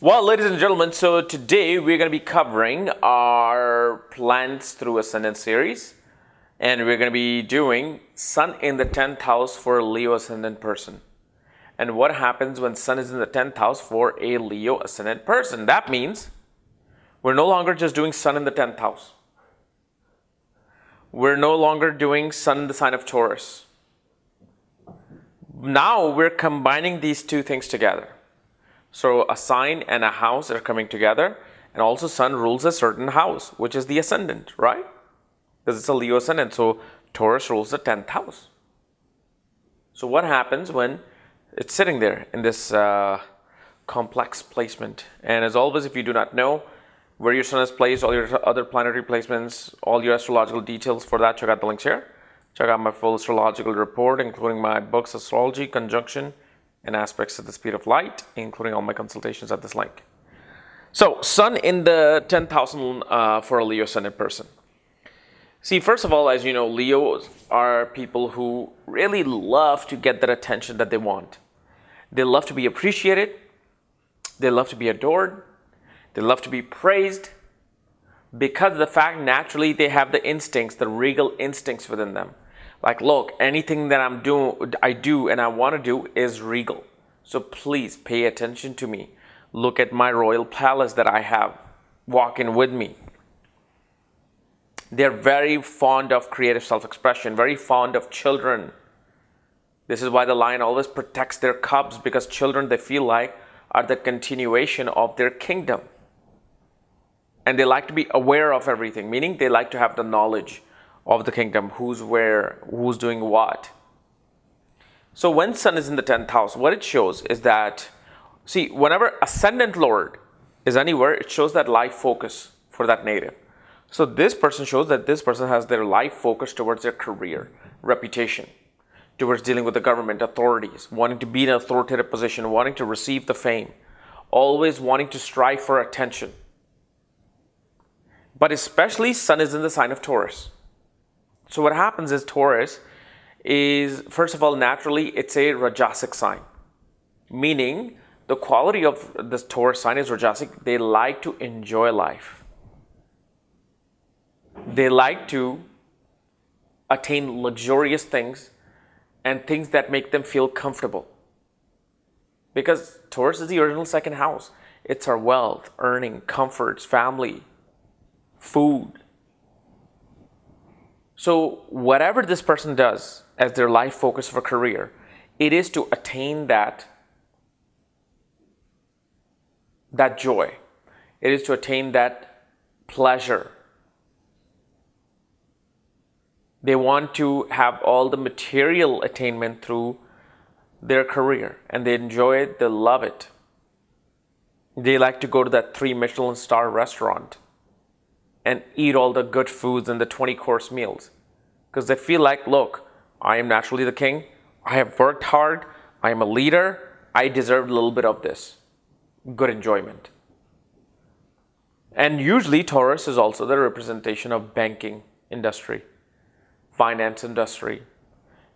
Well, ladies and gentlemen, so today we're going to be covering our Planets Through Ascendant series. And we're going to be doing Sun in the 10th house for a Leo Ascendant person. And what happens when Sun is in the 10th house for a Leo Ascendant person? That means we're no longer just doing Sun in the 10th house. We're no longer doing Sun in the sign of Taurus. Now we're combining these two things together. So a sign and a house are coming together, and also Sun rules a certain house, which is the ascendant, right? Because it's a Leo ascendant, so Taurus rules the 10th house. So what happens when it's sitting there in this complex placement? And as always, if you do not know where your Sun is placed, all your other planetary placements, all your astrological details for that, check out the links here. Check out my full astrological report, including my books, Astrology, Conjunction, and Aspects at the Speed of Light, including all my consultations at this link. So, Sun in the 10th house for a Leo ascendant person. See, first of all, as you know, Leos are people who really love to get that attention that they want. They love to be appreciated. They love to be adored. They love to be praised because of the fact naturally they have the instincts, the regal instincts within them. Like, look, anything that I do and I want to do is regal. So please pay attention to me. Look at my royal palace that I have walking with me. They're very fond of creative self-expression, very fond of children. This is why the lion always protects their cubs, because children, they feel like, are the continuation of their kingdom. And they like to be aware of everything, meaning they like to have the knowledge of the kingdom, who's where, who's doing what. So when Sun is in the 10th house, what it shows is that, see, whenever Ascendant Lord is anywhere, it shows that life focus for that native. So this person shows that this person has their life focused towards their career, reputation, towards dealing with the government, authorities, wanting to be in an authoritative position, wanting to receive the fame, always wanting to strive for attention. But especially Sun is in the sign of Taurus. So what happens is Taurus is, first of all, naturally, it's a Rajasic sign. Meaning, the quality of this Taurus sign is Rajasic. They like to enjoy life. They like to attain luxurious things and things that make them feel comfortable. Because Taurus is the original second house. It's our wealth, earning, comforts, family, food. So whatever this person does as their life focus for career, it is to attain that joy. It is to attain that pleasure. They want to have all the material attainment through their career, and they enjoy it, they love it. They like to go to that 3 Michelin star restaurant and eat all the good foods and the 20-course meals. Because they feel like, look, I am naturally the king. I have worked hard. I am a leader. I deserve a little bit of this. Good enjoyment. And usually Taurus is also the representation of banking industry, finance industry.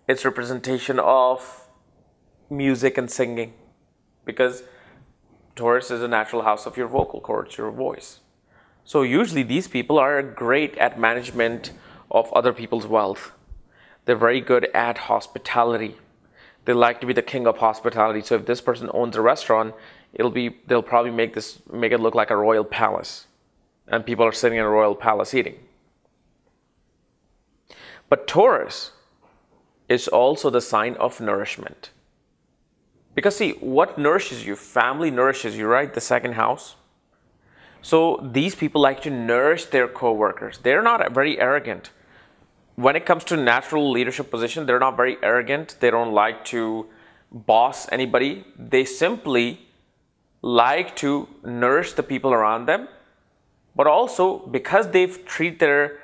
It's representation of music and singing. Because Taurus is a natural house of your vocal cords, your voice. So usually these people are great at management of other people's wealth. They're very good at hospitality. They like to be the king of hospitality. So if this person owns a restaurant, they'll probably make it look like a royal palace. And people are sitting in a royal palace eating. But Taurus is also the sign of nourishment. Because see, what nourishes you? Family nourishes you, right? The second house. So these people like to nourish their co-workers. They're not very arrogant. When it comes to natural leadership position, they're not very arrogant. They don't like to boss anybody. They simply like to nourish the people around them. But also, because they treat their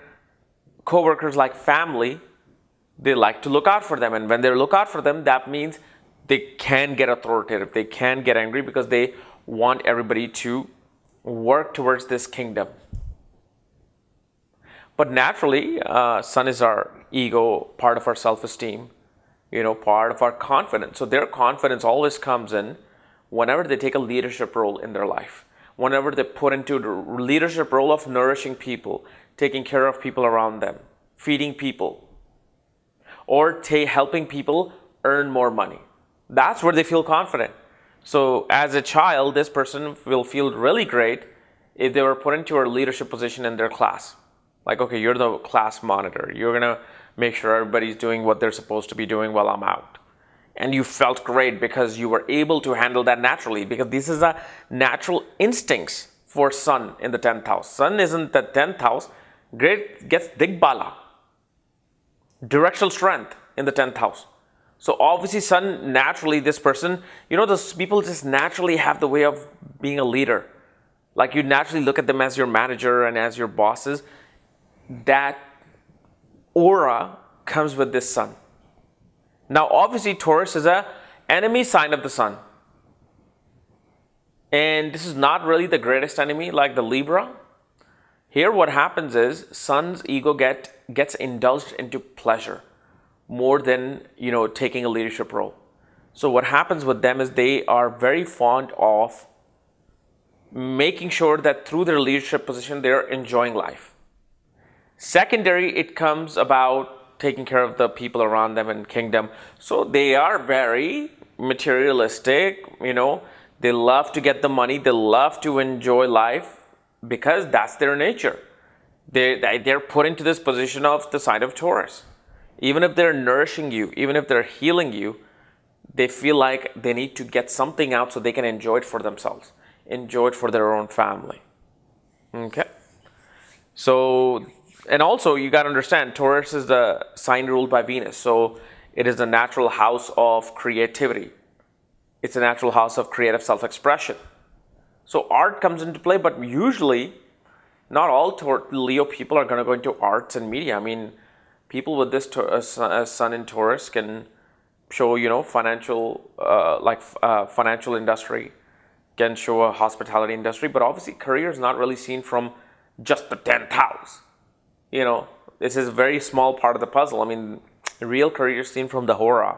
co-workers like family, they like to look out for them. And when they look out for them, that means they can get authoritative. They can get angry because they want everybody to work towards this kingdom. But naturally, Sun is our ego, part of our self-esteem, part of our confidence. So their confidence always comes in whenever they take a leadership role in their life, whenever they put into the leadership role of nourishing people, taking care of people around them, feeding people, or helping people earn more money. That's where they feel confident. So as a child, this person will feel really great if they were put into a leadership position in their class. Like, okay, you're the class monitor. You're going to make sure everybody's doing what they're supposed to be doing while I'm out. And you felt great because you were able to handle that naturally, because this is a natural instincts for Sun in the 10th house. Sun isn't the 10th house. Great gets Digbala, directional strength in the 10th house. So obviously Sun, naturally this person, those people just naturally have the way of being a leader. Like you naturally look at them as your manager and as your bosses. That aura comes with this Sun. Now obviously Taurus is a enemy sign of the Sun. And this is not really the greatest enemy like the Libra. Here what happens is Sun's ego gets indulged into pleasure more than, taking a leadership role. So what happens with them is they are very fond of making sure that through their leadership position, they're enjoying life. Secondary, it comes about taking care of the people around them and kingdom. So they are very materialistic, they love to get the money, they love to enjoy life because that's their nature. They're put into this position of the sign of Taurus. Even if they're nourishing you, even if they're healing you, they feel like they need to get something out so they can enjoy it for themselves, enjoy it for their own family. Okay. So, and also you got to understand, Taurus is the sign ruled by Venus. So it is the natural house of creativity. It's a natural house of creative self-expression. So art comes into play, but usually not all Leo people are going to go into arts and media. I mean, people with this Sun in Taurus can show, financial, financial industry, can show a hospitality industry, but obviously career is not really seen from just the 10th house. This is a very small part of the puzzle. I mean, real career is seen from the Hora.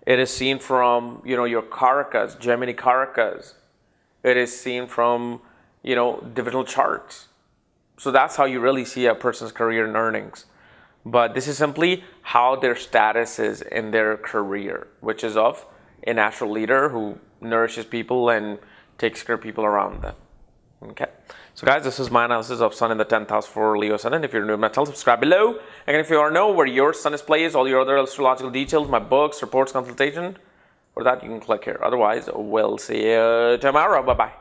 It is seen from, your Karakas, Gemini Karakas. It is seen from, divisional charts. So that's how you really see a person's career and earnings. But this is simply how their status is in their career, which is of a natural leader who nourishes people and takes care of people around them. Okay. So guys, this is my analysis of Sun in the 10th house for Leo Ascendant. If you're new to my channel, subscribe below. And if you want to know where your Sun is placed, all your other astrological details, my books, reports, consultation, for that you can click here. Otherwise, we'll see you tomorrow. Bye-bye.